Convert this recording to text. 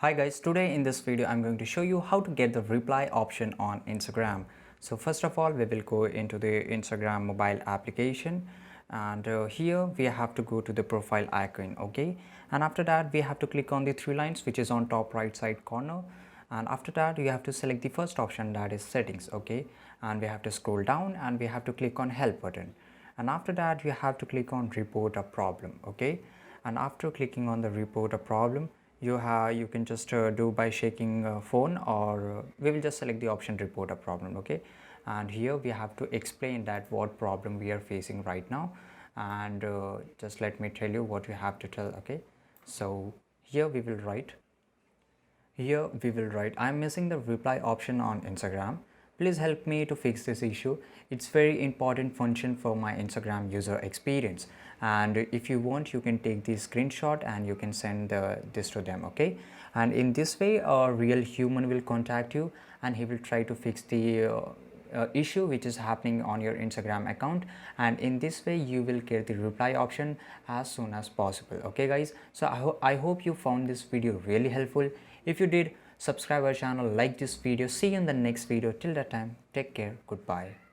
Hi guys, today in this video I'm going to show you how to get the reply option on Instagram. So first of all we will go into the Instagram mobile application, and here we have to go to the profile icon, okay, and after that we have to click on the three lines which is on top right side corner, and after that you have to select the first option, that is settings, okay, and we have to scroll down and we have to click on help button, and after that you have to click on report a problem, okay, and after clicking on the report a problem you can just do by shaking phone, or we will just select the option report a problem, okay, and here we have to explain that what problem we are facing right now, and just let me tell you what you have to tell, okay. So here we will write, I'm missing the reply option on Instagram. Please help me to fix this issue. It's very important function for my Instagram user experience. And if you want, you can take the screenshot and you can send this to them, okay? And in this way, a real human will contact you and he will try to fix the issue which is happening on your Instagram account, and in this way you will get the reply option as soon as possible, okay guys. So I hope you found this video really helpful. If you did, subscribe our channel, like this video. See you in the next video. Till that time, take care. Goodbye.